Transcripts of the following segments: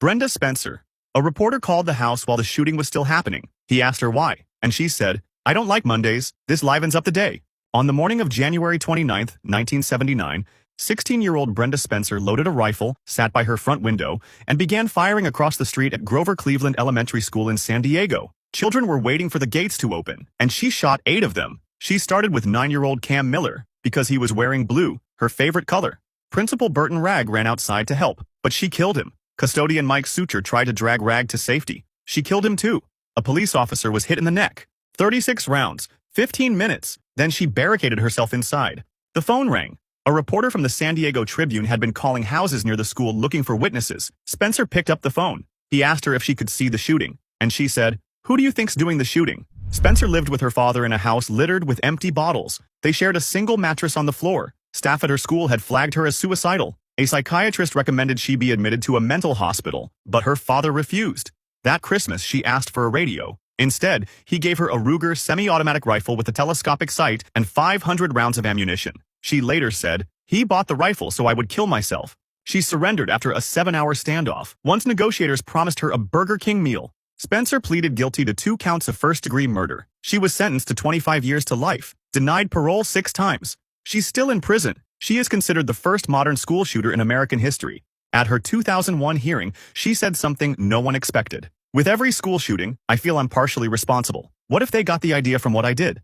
Brenda Spencer. A reporter called the house while the shooting was still happening. He asked her why, and she said, "I don't like Mondays. This livens up the day." On the morning of January 29, 1979, 16-year-old Brenda Spencer loaded a rifle, sat by her front window, and began firing across the street at Grover Cleveland Elementary School in San Diego. Children were waiting for the gates to open, and she shot 8 of them. She started with 9-year-old Cam Miller, because he was wearing blue, her favorite color. Principal Burton Ragg ran outside to help, but she killed him. Custodian Mike Suture tried to drag Ragg to safety. She killed him too. A police officer was hit in the neck. 36 rounds, 15 minutes, then she barricaded herself inside. The phone rang. A reporter from the San Diego Tribune had been calling houses near the school looking for witnesses. Spencer picked up the phone. He asked her if she could see the shooting, and she said, "Who do you think's doing the shooting?" Spencer lived with her father in a house littered with empty bottles. They shared a single mattress on the floor. Staff at her school had flagged her as suicidal. A psychiatrist recommended she be admitted to a mental hospital, but her father refused. That Christmas, she asked for a radio. Instead, he gave her a Ruger semi-automatic rifle with a telescopic sight and 500 rounds of ammunition. She later said, "He bought the rifle so I would kill myself." She surrendered after a 7-hour standoff. Once negotiators promised her a Burger King meal. Spencer pleaded guilty to 2 counts of first-degree murder. She was sentenced to 25 years to life, denied parole 6 times. She's still in prison. She is considered the first modern school shooter in American history. At her 2001 hearing, she said something no one expected. "With every school shooting, I feel I'm partially responsible. What if they got the idea from what I did?"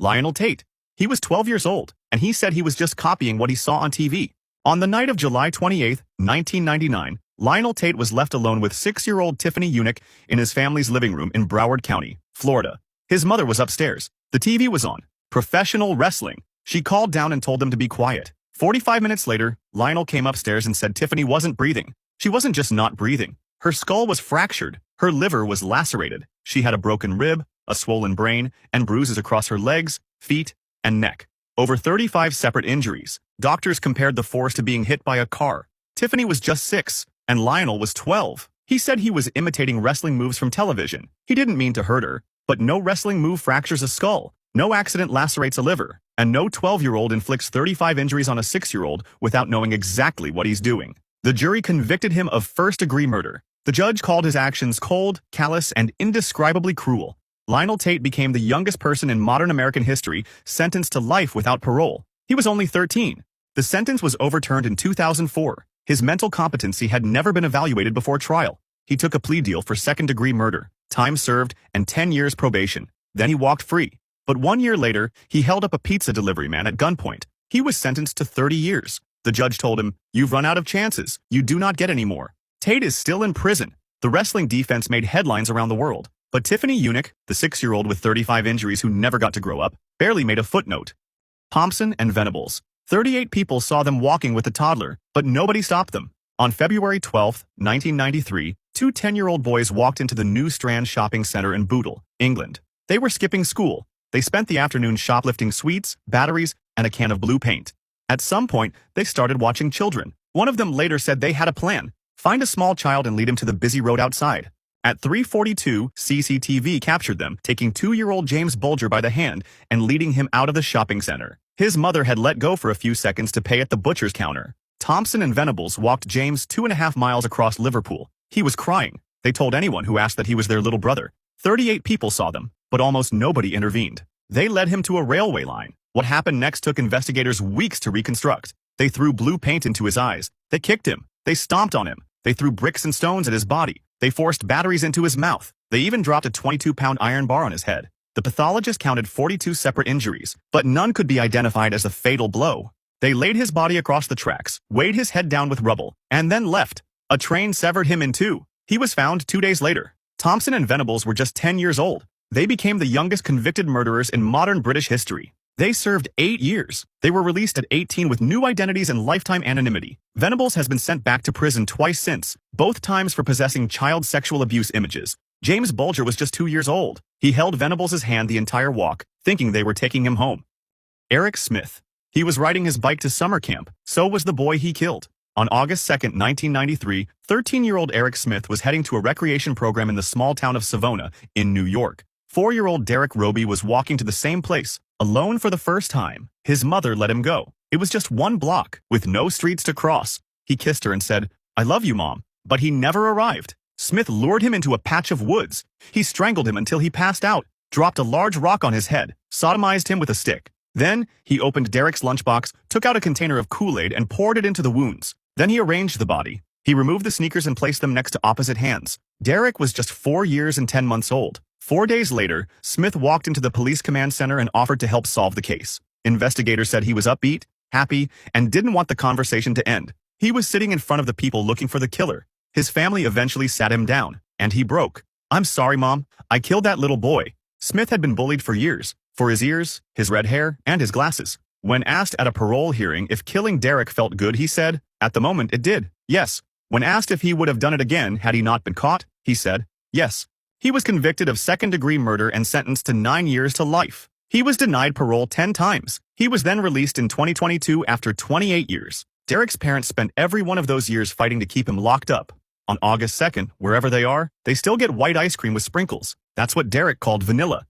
Lionel Tate. He was 12 years old, and he said he was just copying what he saw on TV. On the night of July 28, 1999, Lionel Tate was left alone with 6-year-old Tiffany Unick in his family's living room in Broward County, Florida. His mother was upstairs. The TV was on. Professional wrestling. She called down and told them to be quiet. 45 minutes later, Lionel came upstairs and said Tiffany wasn't breathing. She wasn't just not breathing. Her skull was fractured. Her liver was lacerated. She had a broken rib, a swollen brain, and bruises across her legs, feet, and neck. Over 35 separate injuries. Doctors compared the force to being hit by a car. Tiffany was just 6, and Lionel was 12. He said he was imitating wrestling moves from television. He didn't mean to hurt her, but no wrestling move fractures a skull, no accident lacerates a liver, and no 12-year-old inflicts 35 injuries on a 6-year-old without knowing exactly what he's doing. The jury convicted him of first-degree murder. The judge called his actions cold, callous, and indescribably cruel. Lionel Tate became the youngest person in modern American history sentenced to life without parole. He was only 13. The sentence was overturned in 2004. His mental competency had never been evaluated before trial. He took a plea deal for second-degree murder, time served, and 10 years probation. Then he walked free. But 1 year later, he held up a pizza delivery man at gunpoint. He was sentenced to 30 years. The judge told him, "You've run out of chances. You do not get any more." Tate is still in prison. The wrestling defense made headlines around the world. But Tiffany Unick, the 6-year-old with 35 injuries who never got to grow up, barely made a footnote. Thompson and Venables. 38 people saw them walking with the toddler, but nobody stopped them. On February 12, 1993, 2 10-year-old boys walked into the New Strand Shopping Center in Bootle, England. They were skipping school. They spent the afternoon shoplifting sweets, batteries, and a can of blue paint. At some point, they started watching children. One of them later said they had a plan. Find a small child and lead him to the busy road outside. At 3:42, CCTV captured them, taking 2-year-old James Bulger by the hand and leading him out of the shopping center. His mother had let go for a few seconds to pay at the butcher's counter. Thompson and Venables walked James 2.5 miles across Liverpool. He was crying. They told anyone who asked that he was their little brother. 38 people saw them, but almost nobody intervened. They led him to a railway line. What happened next took investigators weeks to reconstruct. They threw blue paint into his eyes. They kicked him. They stomped on him. They threw bricks and stones at his body. They forced batteries into his mouth. They even dropped a 22-pound iron bar on his head. The pathologist counted 42 separate injuries, but none could be identified as a fatal blow. They laid his body across the tracks, weighed his head down with rubble, and then left. A train severed him in 2. He was found 2 days later. Thompson and Venables were just 10 years old. They became the youngest convicted murderers in modern British history. They served 8 years. They were released at 18 with new identities and lifetime anonymity. Venables has been sent back to prison twice since, both times for possessing child sexual abuse images. James Bulger was just 2 years old. He held Venables' hand the entire walk, thinking they were taking him home. Eric Smith. He was riding his bike to summer camp. So was the boy he killed. On August 2, 1993, 13-year-old Eric Smith was heading to a recreation program in the small town of Savona in New York. 4-year-old Derek Roby was walking to the same place, alone for the first time. His mother let him go. It was just 1 block, with no streets to cross. He kissed her and said, "I love you, Mom." but he never arrived. Smith lured him into a patch of woods. He strangled him until he passed out, dropped a large rock on his head, sodomized him with a stick. Then, he opened Derek's lunchbox, took out a container of Kool-Aid and poured it into the wounds. Then he arranged the body. He removed the sneakers and placed them next to opposite hands. Derek was just 4 years and 10 months old. 4 days later, Smith walked into the police command center and offered to help solve the case. Investigators said he was upbeat, happy, and didn't want the conversation to end. He was sitting in front of the people looking for the killer. His family eventually sat him down, and he broke. "I'm sorry, Mom. I killed that little boy." Smith had been bullied for years, for his ears, his red hair, and his glasses. When asked at a parole hearing if killing Derek felt good, he said, "At the moment, it did. Yes." When asked if he would have done it again had he not been caught, he said, "Yes." He was convicted of second-degree murder and sentenced to 9 years to life. He was denied parole 10 times. He was then released in 2022 after 28 years. Derek's parents spent every one of those years fighting to keep him locked up. On August 2nd, wherever they are, they still get white ice cream with sprinkles. That's what Derek called vanilla.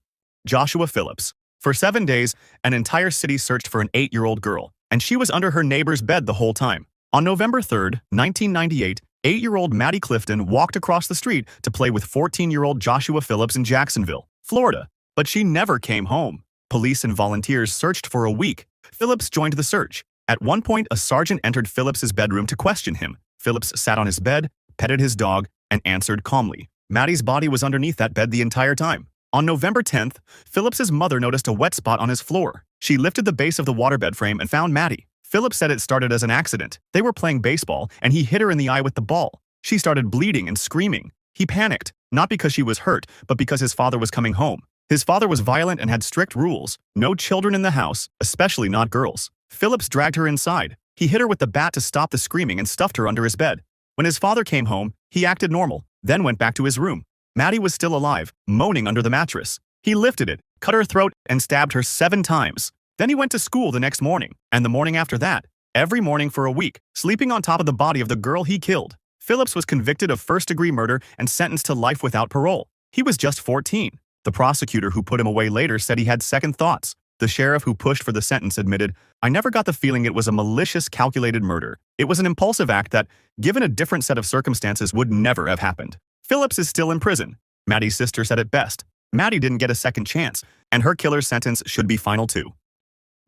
Joshua Phillips. For 7 days, an entire city searched for an 8-year-old girl, and she was under her neighbor's bed the whole time. On November 3rd, 1998, 8-year-old Maddie Clifton walked across the street to play with 14-year-old Joshua Phillips in Jacksonville, Florida. But she never came home. Police and volunteers searched for a week. Phillips joined the search. At one point, a sergeant entered Phillips's bedroom to question him. Phillips sat on his bed, petted his dog, and answered calmly. Maddie's body was underneath that bed the entire time. On November 10th, Phillips's mother noticed a wet spot on his floor. She lifted the base of the waterbed frame and found Maddie. Phillips said it started as an accident. They were playing baseball, and he hit her in the eye with the ball. She started bleeding and screaming. He panicked, not because she was hurt, but because his father was coming home. His father was violent and had strict rules. No children in the house, especially not girls. Phillips dragged her inside. He hit her with the bat to stop the screaming and stuffed her under his bed. When his father came home, he acted normal, then went back to his room. Maddie was still alive, moaning under the mattress. He lifted it, cut her throat, and stabbed her 7 times. Then he went to school the next morning, and the morning after that, every morning for a week, sleeping on top of the body of the girl he killed. Phillips was convicted of first-degree murder and sentenced to life without parole. He was just 14. The prosecutor who put him away later said he had second thoughts. The sheriff who pushed for the sentence admitted, "I never got the feeling it was a malicious, calculated murder. It was an impulsive act that, given a different set of circumstances, would never have happened." Phillips is still in prison. Maddie's sister said it best. Maddie didn't get a second chance, and her killer's sentence should be final too.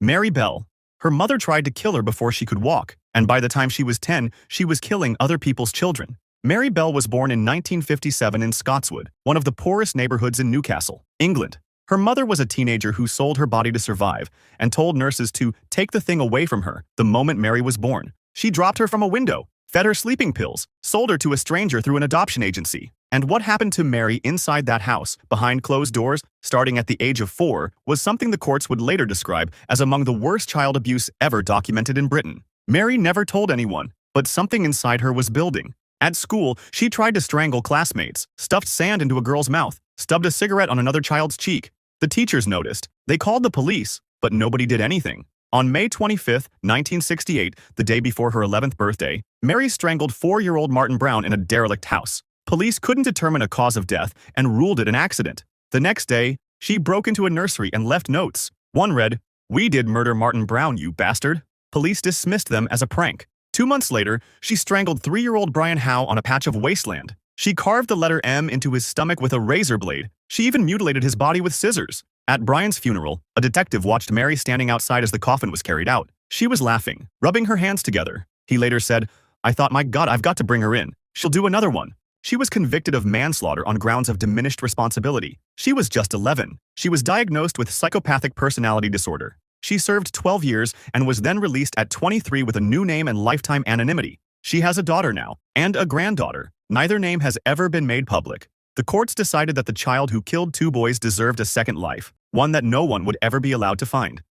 Mary Bell. Her mother tried to kill her before she could walk, and by the time she was 10, she was killing other people's children. Mary Bell was born in 1957 in Scotswood, one of the poorest neighborhoods in Newcastle, England. Her mother was a teenager who sold her body to survive and told nurses to take the thing away from her the moment Mary was born. She dropped her from a window, fed her sleeping pills, sold her to a stranger through an adoption agency. And what happened to Mary inside that house, behind closed doors, starting at the age of 4, was something the courts would later describe as among the worst child abuse ever documented in Britain. Mary never told anyone, but something inside her was building. At school, she tried to strangle classmates, stuffed sand into a girl's mouth, stubbed a cigarette on another child's cheek. The teachers noticed. They called the police, but nobody did anything. On May 25, 1968, the day before her 11th birthday, Mary strangled 4-year-old Martin Brown in a derelict house. Police couldn't determine a cause of death and ruled it an accident. The next day, she broke into a nursery and left notes. One read, "We did murder Martin Brown, you bastard." Police dismissed them as a prank. 2 months later, she strangled 3-year-old Brian Howe on a patch of wasteland. She carved the letter M into his stomach with a razor blade. She even mutilated his body with scissors. At Brian's funeral, a detective watched Mary standing outside as the coffin was carried out. She was laughing, rubbing her hands together. He later said, "I thought, my God, I've got to bring her in. She'll do another one." She was convicted of manslaughter on grounds of diminished responsibility. She was just 11. She was diagnosed with psychopathic personality disorder. She served 12 years and was then released at 23 with a new name and lifetime anonymity. She has a daughter now, and a granddaughter. Neither name has ever been made public. The courts decided that the child who killed 2 boys deserved a second life, one that no one would ever be allowed to find.